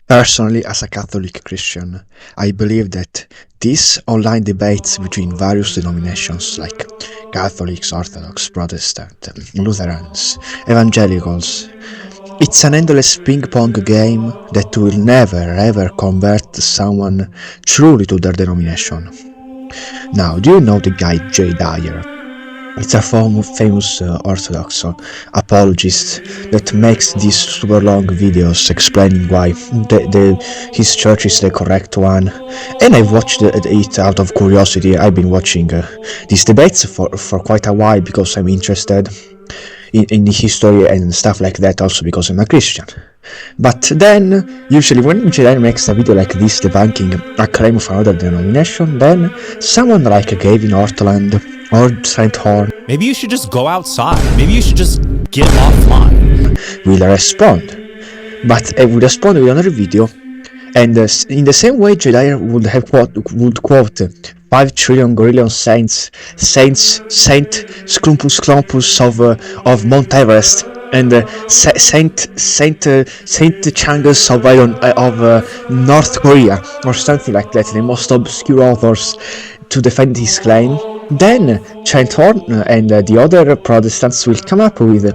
Personally, as a Catholic Christian, I believe that these online debates between various denominations like Catholics, Orthodox, Protestant, Lutherans, Evangelicals, it's an endless ping-pong game that will never ever convert someone truly to their denomination. Now, do you know the guy Jay Dyer? It's a famous Orthodox apologist that makes these super long videos explaining why his church is the correct one. And I've watched it out of curiosity. I've been watching these debates for quite a while because I'm interested in the history and stuff like that, also because I'm a Christian. But then, usually when Jedi makes a video like this debunking a claim of another denomination, then someone like Gavin Ortland or Trent Horn Maybe you should just go outside. Maybe you should just get offline. will respond. But I will respond with another video, and in the same way Jedi would quote 5 trillion gorillion saint Scrumpus Clompus of Mount Everest, and Saint Changus of North Korea, or something like that, the most obscure authors, to defend his claim. Then Trent Horn and the other Protestants will come up with a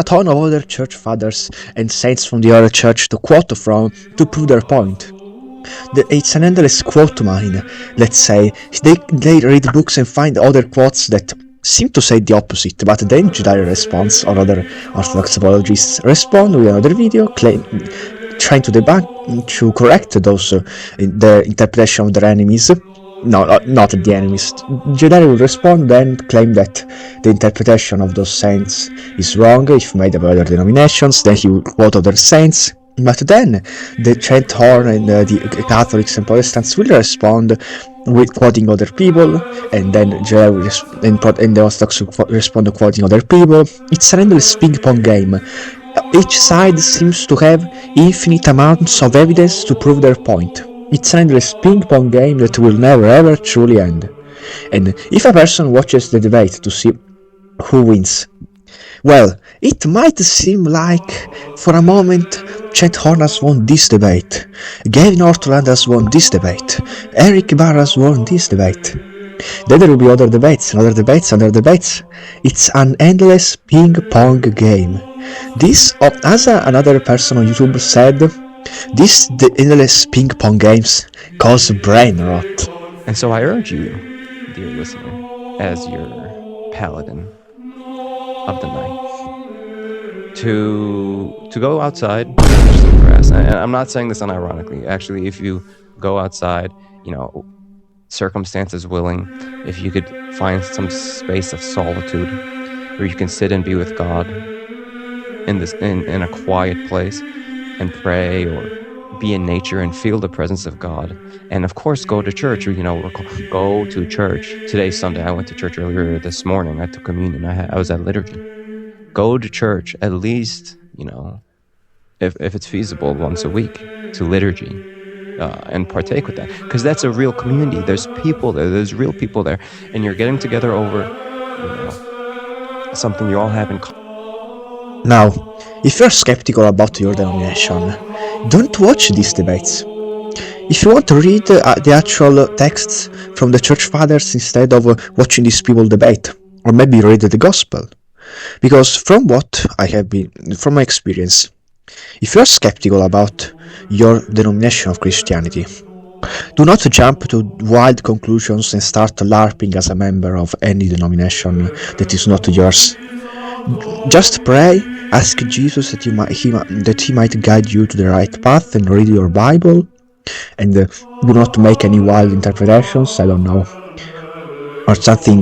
ton of other church fathers and saints from the other church to quote from to prove their point. It's an endless quote mine. Let's say they read books and find other quotes that seem to say the opposite, but then Jedi responds, or other Orthodox apologists respond with another video trying to debunk, to correct those the interpretation of their enemies. No, not the enemies. Jedi will respond then claim that the interpretation of those saints is wrong if made by other denominations. Then he will quote other saints. But then the Trent Horn and the Catholics and Protestants will respond with quoting other people, and then Jedi will and the Orthodox will respond quoting other people. It's an endless ping-pong game. Each side seems to have infinite amounts of evidence to prove their point. It's an endless ping-pong game that will never ever truly end. And if a person watches the debate to see who wins, well, it might seem like, for a moment, Chet Horn has won this debate, Gavin Ortland has won this debate, Eric Barr has won this debate. Then there will be other debates, and other debates, and other debates. It's an endless ping-pong game. This, as another person on YouTube said, the endless ping-pong games cause brain rot. And so I urge you, dear listener, as your paladin of the night, to go outside and touch some grass. And I'm not saying this unironically. Actually, if you go outside, circumstances willing, if you could find some space of solitude where you can sit and be with God in a quiet place and pray, or be in nature and feel the presence of God, and of course go to church, or go to church. Today's Sunday. I went to church earlier this morning. I took communion. I was at liturgy. Go to church at least, if it's feasible, once a week to liturgy, and partake with that, because that's a real community. There's people there. There's real people there, and you're getting together over something you all have in common. Now, if you're skeptical about your denomination, don't watch these debates. If you want to read the actual texts from the church fathers instead of watching these people debate, or maybe read the gospel. Because from my experience, if you're skeptical about your denomination of Christianity, do not jump to wild conclusions and start LARPing as a member of any denomination that is not yours. Just pray, ask Jesus that he might guide you to the right path, and read your Bible, and do not make any wild interpretations, I don't know, or something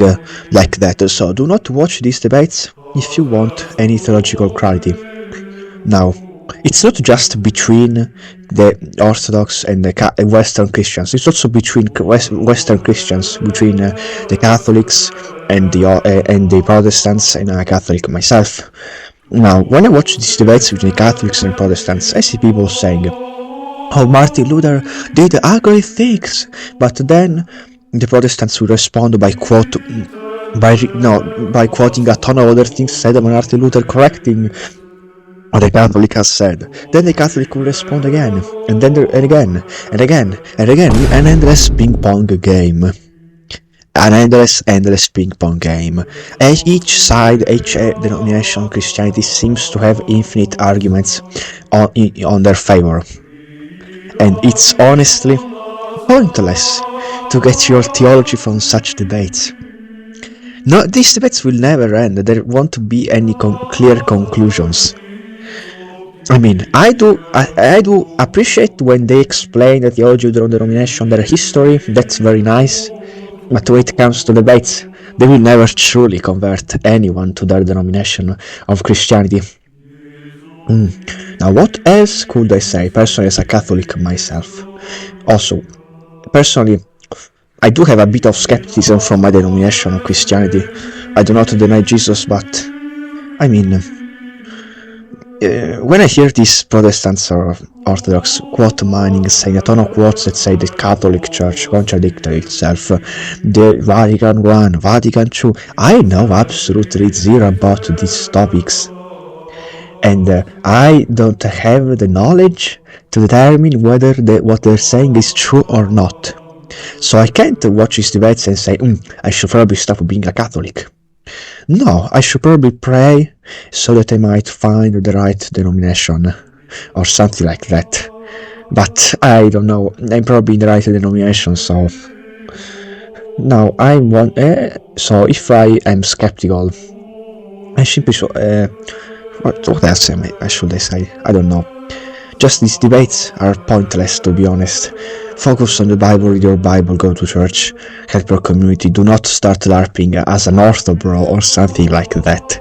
like that. So do not watch these debates if you want any theological clarity. Now, it's not just between the Orthodox and the Western Christians, it's also between Western Christians, between the Catholics and the Protestants, and I'm a Catholic myself. Now, when I watch these debates between Catholics and Protestants, I see people saying, "Oh, Martin Luther did ugly things," but then the Protestants will respond by quoting a ton of other things said by Martin Luther, correcting the Catholic has said. Then the Catholic will respond again, and then and again, and again, and again, an endless ping-pong game. An endless ping-pong game. Each side, each denomination of Christianity seems to have infinite arguments on their favor. And it's honestly pointless to get your theology from such debates. No, these debates will never end. There won't be any clear conclusions. I mean, I do appreciate when they explain the theology of their own denomination, their history. That's very nice. But when it comes to debates, they will never truly convert anyone to their denomination of Christianity. Now, what else could I say? Personally, as a Catholic myself, also, personally, I do have a bit of skepticism from my denomination of Christianity. I do not deny Jesus, but I mean, when I hear these Protestants or Orthodox quote mining, saying a ton of quotes that say the Catholic Church contradicts itself, the Vatican I, Vatican II, I know absolutely zero about these topics. And I don't have the knowledge to determine whether what they're saying is true or not. So I can't watch these debates and say, I should probably stop being a Catholic. No, I should probably pray so that I might find the right denomination or something like that. But I don't know, I'm probably in the right denomination, so... Now, so if I am skeptical, I simply what else should I say? I don't know. Just these debates are pointless, to be honest. Focus on the Bible, read your Bible, go to church, help your community. Do not start LARPing as an ortho bro or something like that.